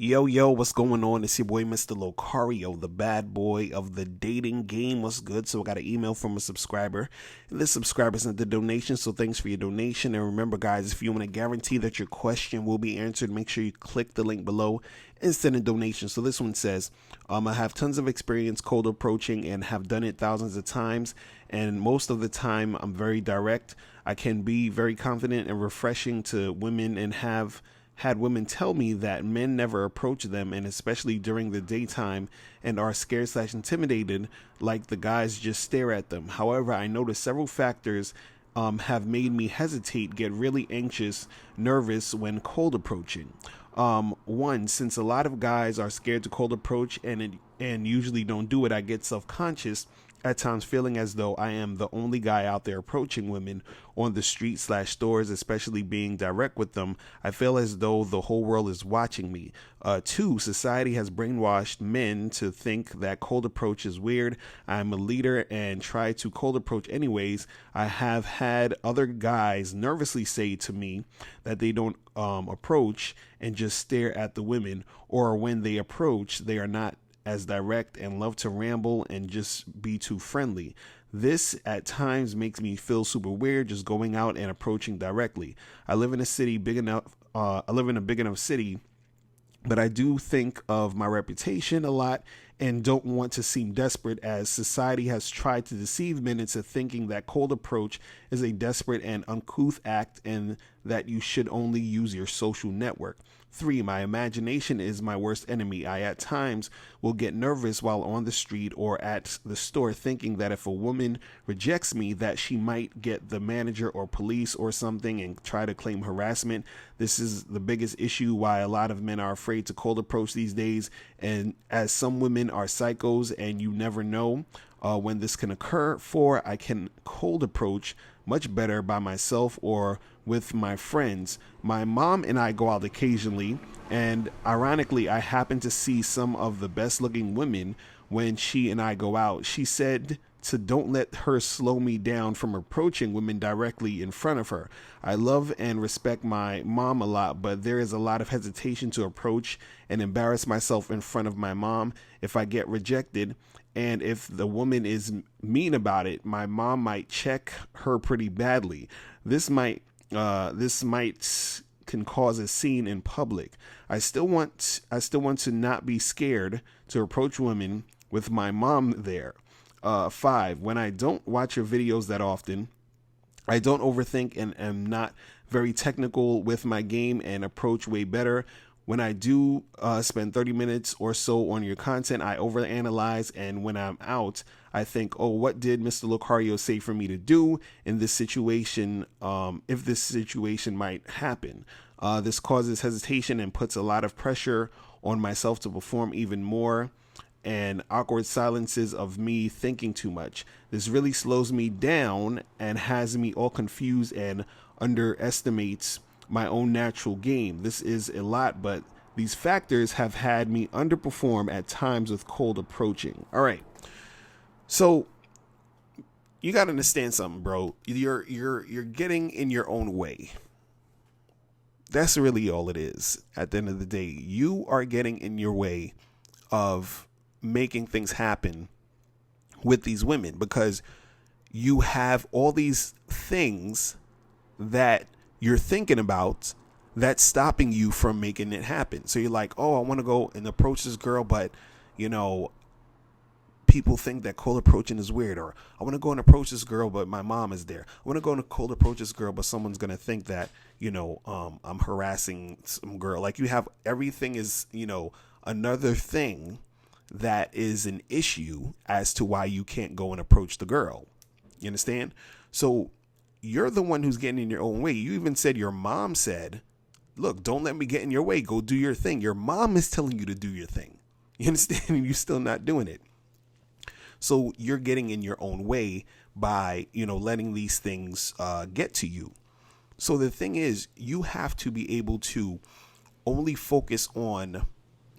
Yo, what's going on? It's your boy, Mr. Locario, the bad boy of the dating game. What's good? So I got an email from a subscriber. And this subscriber sent the donation, so thanks for your donation. And remember, guys, if you want to guarantee that your question will be answered, make sure you click the link below and send a donation. So this one says, I have tons of experience cold approaching and have done it thousands of times. And most of the time, I'm very direct. I can be very confident and refreshing to women and have had women tell me that men never approach them, and especially during the daytime, and are scared / intimidated, like the guys just stare at them. However, I noticed several factors have made me hesitate, get really anxious, nervous when cold approaching. One, since a lot of guys are scared to cold approach and usually don't do it, I get self-conscious at times, feeling as though I am the only guy out there approaching women on the street / stores, especially being direct with them. I feel as though the whole world is watching me. Two, society has brainwashed men to think that cold approach is weird. I'm a leader and try to cold approach anyways. I have had other guys nervously say to me that they don't approach and just stare at the women, or when they approach, they are not as direct and love to ramble and just be too friendly. This at times makes me feel super weird just going out and approaching directly. I live in a city big enough. I live in a big enough city, but I do think of my reputation a lot and don't want to seem desperate, as society has tried to deceive men into thinking that cold approach is a desperate and uncouth act and that you should only use your social network. Three, my imagination is my worst enemy. I at times will get nervous while on the street or at the store, thinking that if a woman rejects me, that she might get the manager or police or something and try to claim harassment. This is the biggest issue why a lot of men are afraid to cold approach these days. And as some women are psychos and you never know when this can occur. Four, I can cold approach much better by myself or with my friends. My mom and I go out occasionally, and ironically, I happen to see some of the best looking women when she and I go out. She said to don't let her slow me down from approaching women directly in front of her. I love and respect my mom a lot, but there is a lot of hesitation to approach and embarrass myself in front of my mom if I get rejected. And if the woman is mean about it, my mom might check her pretty badly. This might can cause a scene in public. I still want to not be scared to approach women with my mom there. Five, when I don't watch your videos that often, I don't overthink and am not very technical with my game and approach way better. When I do spend 30 minutes or so on your content, I overanalyze, and when I'm out, I think, oh, what did Mr. Locario say for me to do in this situation, if this situation might happen? This causes hesitation and puts a lot of pressure on myself to perform even more, and awkward silences of me thinking too much. This really slows me down and has me all confused and underestimates my own natural game. This is a lot, but these factors have had me underperform at times with cold approaching. All right. So you got to understand something, bro. You're getting in your own way. That's really all it is. At the end of the day, you are getting in your way of making things happen with these women because you have all these things that you're thinking about that's stopping you from making it happen. So you're like, oh, I want to go and approach this girl, but people think that cold approaching is weird. Or I want to go and approach this girl, but my mom is there. I want to go and cold approach this girl, but someone's going to think that, I'm harassing some girl. Like, you have everything is, another thing that is an issue as to why you can't go and approach the girl. You understand? So you're the one who's getting in your own way. You even said your mom said, look, don't let me get in your way. Go do your thing. Your mom is telling you to do your thing. You understand? And you're still not doing it. So you're getting in your own way by, letting these things get to you. So the thing is, you have to be able to only focus on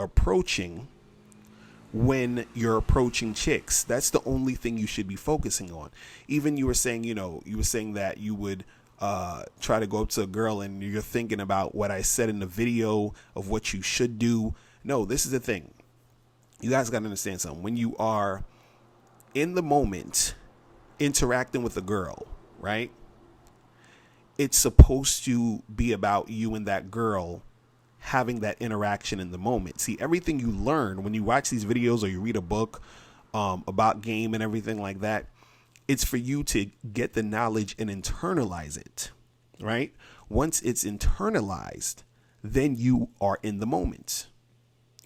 approaching when you're approaching chicks. That's the only thing you should be focusing on. Even you were saying that you would try to go up to a girl and you're thinking about what I said in the video of what you should do. No, this is the thing. You guys got to understand something. When you are in the moment interacting with a girl, right? It's supposed to be about you and that girl having that interaction in the moment. See, everything you learn when you watch these videos or you read a book about game and everything like that, it's for you to get the knowledge and internalize it, right? Once it's internalized, then you are in the moment,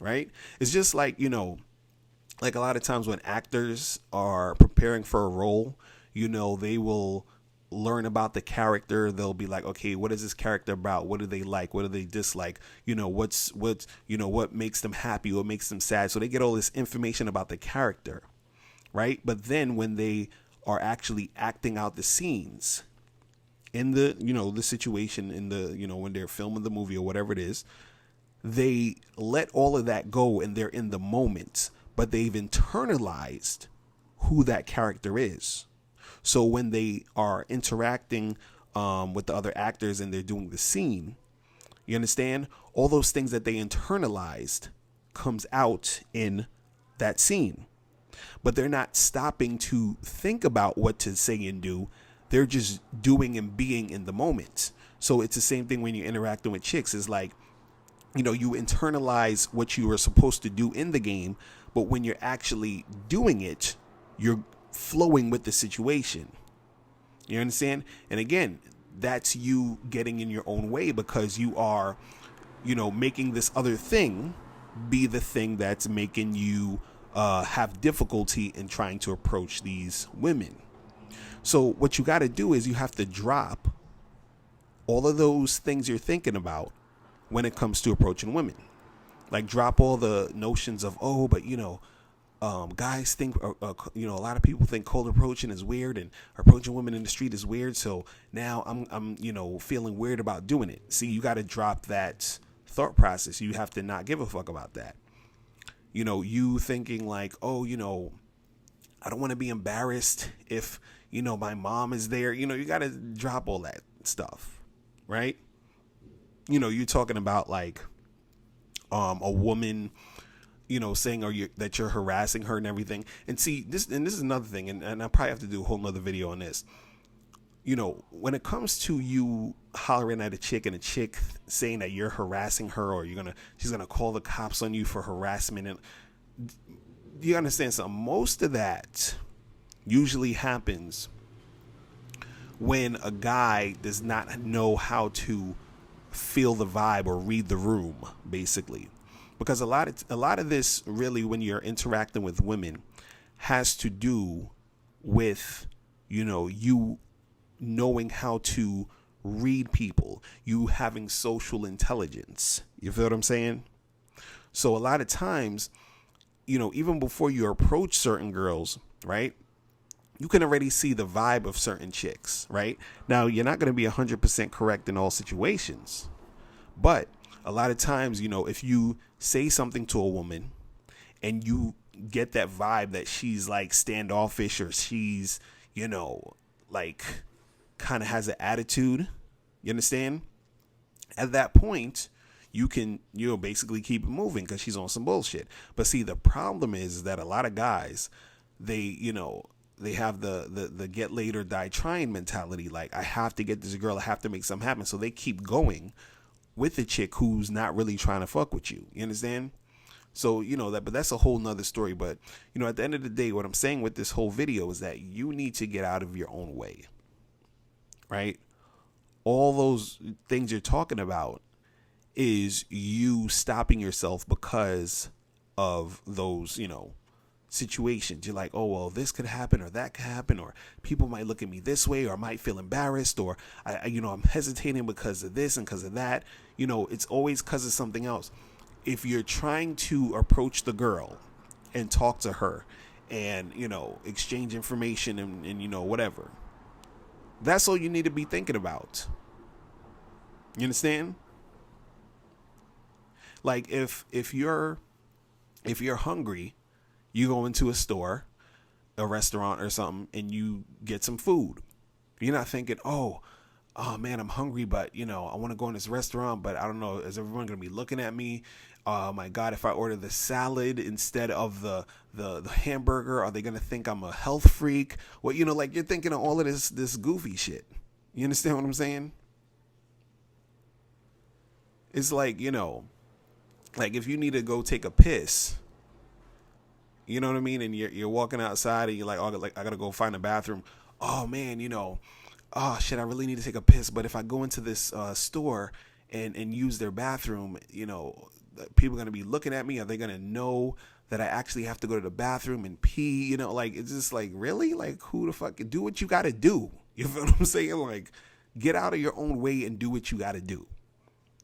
right? It's just like, like a lot of times when actors are preparing for a role, they will learn about the character. They'll be like, okay, what is this character about? What do they like? What do they dislike? What makes them happy? What makes them sad? So they get all this information about the character, right? But then when they are actually acting out the scenes in the, the situation in the, when they're filming the movie or whatever it is, they let all of that go and they're in the moment, but they've internalized who that character is. So when they are interacting with the other actors and they're doing the scene, you understand, all those things that they internalized comes out in that scene. But they're not stopping to think about what to say and do. They're just doing and being in the moment. So it's the same thing when you're interacting with chicks. It's like, you internalize what you were supposed to do in the game, but when you're actually doing it, you're flowing with the situation. You understand? And again, that's you getting in your own way because you are, making this other thing be the thing that's making you have difficulty in trying to approach these women. So what you got to do is you have to drop all of those things you're thinking about when it comes to approaching women. Like drop all the notions of, guys think, a lot of people think cold approaching is weird and approaching women in the street is weird. So now I'm feeling weird about doing it. See, you got to drop that thought process. You have to not give a fuck about that. You thinking like, I don't want to be embarrassed if, my mom is there. You got to drop all that stuff, right? You're talking about like a woman, saying that you're harassing her and everything. And see, this is another thing, and I probably have to do a whole nother video on this. When it comes to you hollering at a chick and a chick saying that you're harassing her or she's gonna call the cops on you for harassment, and you understand something, most of that usually happens when a guy does not know how to feel the vibe or read the room, basically. Because a lot of this really, when you're interacting with women, has to do with, you knowing how to read people, you having social intelligence. You feel what I'm saying? So a lot of times, even before you approach certain girls, right, you can already see the vibe of certain chicks, right? Now, you're not going to be 100% correct in all situations, but a lot of times, if you say something to a woman and you get that vibe that she's like standoffish or she's, like kind of has an attitude, you understand? At that point, you can, basically keep it moving because she's on some bullshit. But see, the problem is that a lot of guys, they have the get laid or die trying mentality. Like, I have to get this girl, I have to make something happen. So they keep going with the chick who's not really trying to fuck with you. You understand? So, but that's a whole nother story. But, at the end of the day, what I'm saying with this whole video is that you need to get out of your own way, right? All those things you're talking about is you stopping yourself because of those, situations. You're like, oh, well, this could happen or that could happen, or people might look at me this way, or I might feel embarrassed, or I'm hesitating because of this and because of that. It's always because of something else. If you're trying to approach the girl and talk to her and, exchange information and whatever, that's all you need to be thinking about. You understand? Like if you're hungry, you go into a store, a restaurant or something, and you get some food. You're not thinking, oh, oh man, I'm hungry, but I want to go in this restaurant, but I don't know, is everyone going to be looking at me? Oh my God, if I order the salad instead of the hamburger, are they going to think I'm a health freak? Well, like you're thinking of all of this goofy shit. You understand what I'm saying? It's like, like if you need to go take a piss, you know what I mean? And you're walking outside and you're like, oh, like I got to go find a bathroom. Oh man, oh shit, I really need to take a piss. But if I go into this store and use their bathroom, people are going to be looking at me. Are they going to know that I actually have to go to the bathroom and pee? Like it's just like, really? Like who the fuck? Do what you got to do. You feel what I'm saying? Like get out of your own way and do what you got to do.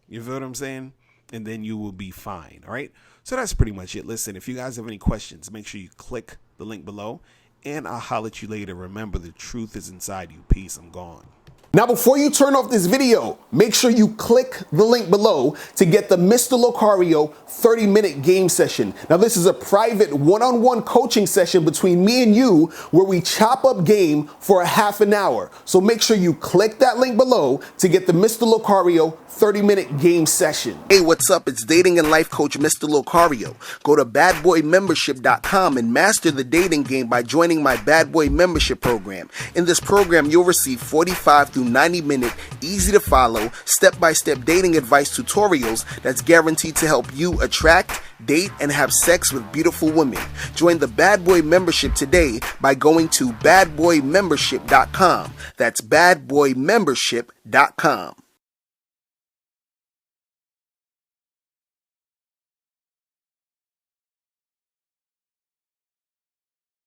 You feel what I'm saying? And then you will be fine. All right. So that's pretty much it. Listen, if you guys have any questions, make sure you click the link below and I'll holler at you later. Remember, the truth is inside you. Peace. I'm gone. Now, before you turn off this video, make sure you click the link below to get the Mr. Locario 30-minute game session. Now, this is a private one-on-one coaching session between me and you where we chop up game for a half an hour. So make sure you click that link below to get the Mr. Locario 30-minute game session. Hey, what's up? It's dating and life coach Mr. Locario. Go to badboymembership.com and master the dating game by joining my Bad Boy membership program. In this program, you'll receive 45 to 90-minute, easy-to-follow, step-by-step dating advice tutorials that's guaranteed to help you attract, date, and have sex with beautiful women. Join the Bad Boy membership today by going to badboymembership.com. That's badboymembership.com.